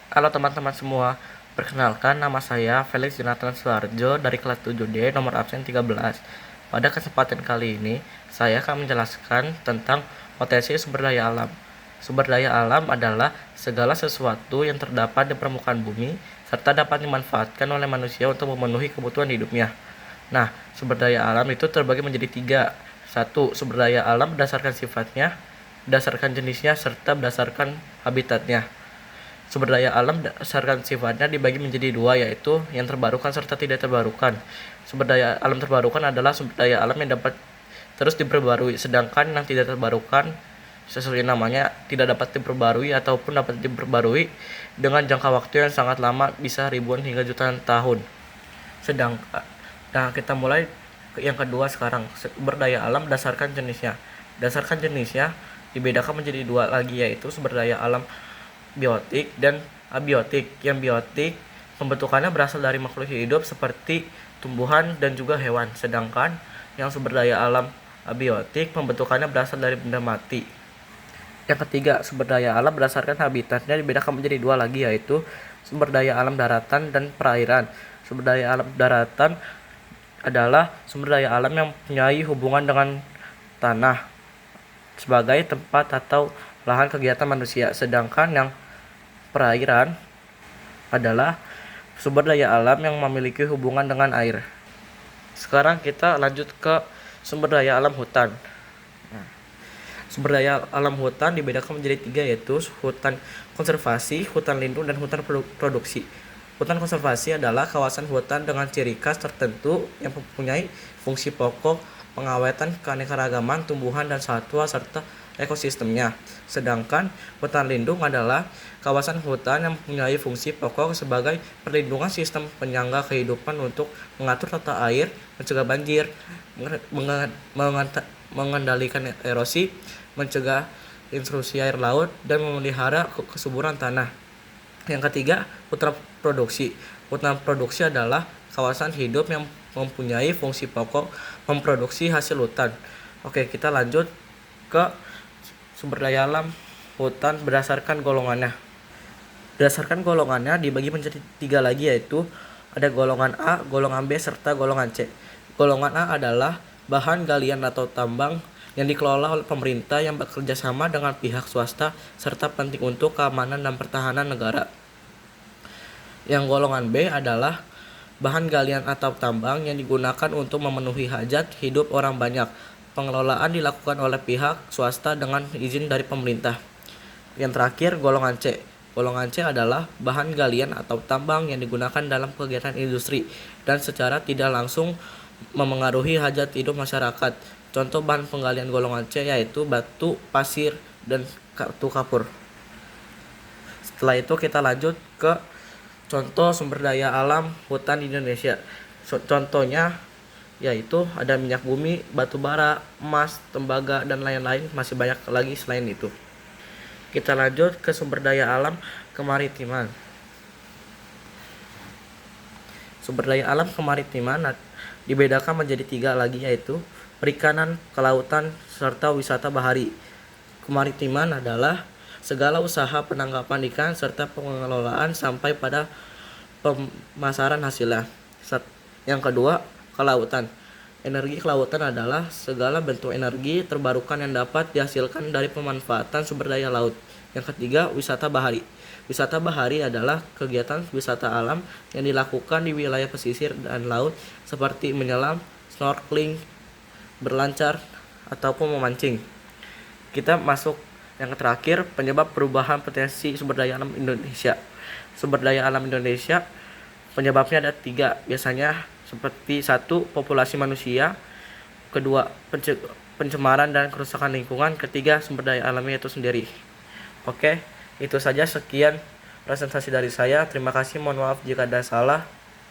Halo teman-teman semua, perkenalkan nama saya Felix Jonathan Suarjo dari kelas 7D nomor absen 13. Pada kesempatan kali ini, saya akan menjelaskan tentang potensi sumber daya alam. Sumber daya alam adalah segala sesuatu yang terdapat di permukaan bumi serta dapat dimanfaatkan oleh manusia untuk memenuhi kebutuhan hidupnya. Nah, sumber daya alam itu terbagi menjadi tiga. Satu, sumber daya alam berdasarkan sifatnya, berdasarkan jenisnya, serta berdasarkan habitatnya. Sumber daya alam berdasarkan sifatnya dibagi menjadi dua, yaitu yang terbarukan serta tidak terbarukan. Sumber daya alam terbarukan adalah sumber daya alam yang dapat terus diperbarui, sedangkan yang tidak terbarukan sesuai namanya tidak dapat diperbarui ataupun dapat diperbarui dengan jangka waktu yang sangat lama, bisa ribuan hingga jutaan tahun. Nah, kita mulai yang kedua sekarang, sumber daya alam berdasarkan jenisnya. Berdasarkan jenisnya dibedakan menjadi dua lagi, yaitu sumber daya alam biotik dan abiotik. Yang biotik pembentukannya berasal dari makhluk hidup seperti tumbuhan dan juga hewan, sedangkan yang sumber daya alam abiotik pembentukannya berasal dari benda mati. Yang ketiga, sumber daya alam berdasarkan habitatnya dibedakan menjadi dua lagi, yaitu sumber daya alam daratan dan perairan. Sumber daya alam daratan adalah sumber daya alam yang mempunyai hubungan dengan tanah sebagai tempat atau lahan kegiatan manusia, sedangkan yang perairan adalah sumber daya alam yang memiliki hubungan dengan air. Sekarang kita lanjut ke sumber daya alam hutan. Sumber daya alam hutan dibedakan menjadi tiga, yaitu hutan konservasi, hutan lindung, dan hutan produksi. Hutan konservasi adalah kawasan hutan dengan ciri khas tertentu yang mempunyai fungsi pokok pengawetan keanekaragaman tumbuhan dan satwa serta ekosistemnya. Sedangkan hutan lindung adalah kawasan hutan yang mempunyai fungsi pokok sebagai perlindungan sistem penyangga kehidupan untuk mengatur tata air, mencegah banjir, mengendalikan erosi, mencegah intrusi air laut, dan memelihara kesuburan tanah. Yang ketiga, hutan produksi. Hutan produksi adalah kawasan hidup yang mempunyai fungsi pokok memproduksi hasil hutan. Oke, kita lanjut ke sumber daya alam hutan berdasarkan golongannya. Berdasarkan golongannya dibagi menjadi tiga lagi, yaitu ada golongan A, golongan B, serta golongan C. Golongan A adalah bahan galian atau tambang yang dikelola oleh pemerintah yang bekerja sama dengan pihak swasta serta penting untuk keamanan dan pertahanan negara. Yang golongan B adalah bahan galian atau tambang yang digunakan untuk memenuhi hajat hidup orang banyak. Pengelolaan dilakukan oleh pihak swasta dengan izin dari pemerintah. Yang terakhir, golongan C. Golongan C adalah bahan galian atau tambang yang digunakan dalam kegiatan industri dan secara tidak langsung memengaruhi hajat hidup masyarakat. Contoh bahan penggalian golongan C yaitu batu, pasir, dan batu kapur. Setelah itu kita lanjut ke contoh sumber daya alam hutan di Indonesia. Contohnya yaitu ada minyak bumi, batu bara, emas, tembaga, dan lain-lain, masih banyak lagi selain itu. Kita lanjut ke sumber daya alam kemaritiman. Sumber daya alam kemaritiman dibedakan menjadi tiga lagi, yaitu perikanan, kelautan, serta wisata bahari. Kemaritiman adalah segala usaha penangkapan ikan serta pengelolaan sampai pada pemasaran hasilnya. Yang kedua, kelautan. Energi kelautan adalah segala bentuk energi terbarukan yang dapat dihasilkan dari pemanfaatan sumber daya laut. Yang ketiga, wisata bahari. Wisata bahari adalah kegiatan wisata alam yang dilakukan di wilayah pesisir dan laut seperti menyelam, snorkeling, berlancar, ataupun memancing. Kita masuk yang terakhir, penyebab perubahan potensi sumber daya alam Indonesia. Sumber daya alam Indonesia penyebabnya ada tiga, biasanya seperti satu, populasi manusia, kedua, pencemaran dan kerusakan lingkungan, ketiga, sumber daya alamnya itu sendiri. Oke, itu saja, sekian presentasi dari saya. Terima kasih, mohon maaf jika ada salah.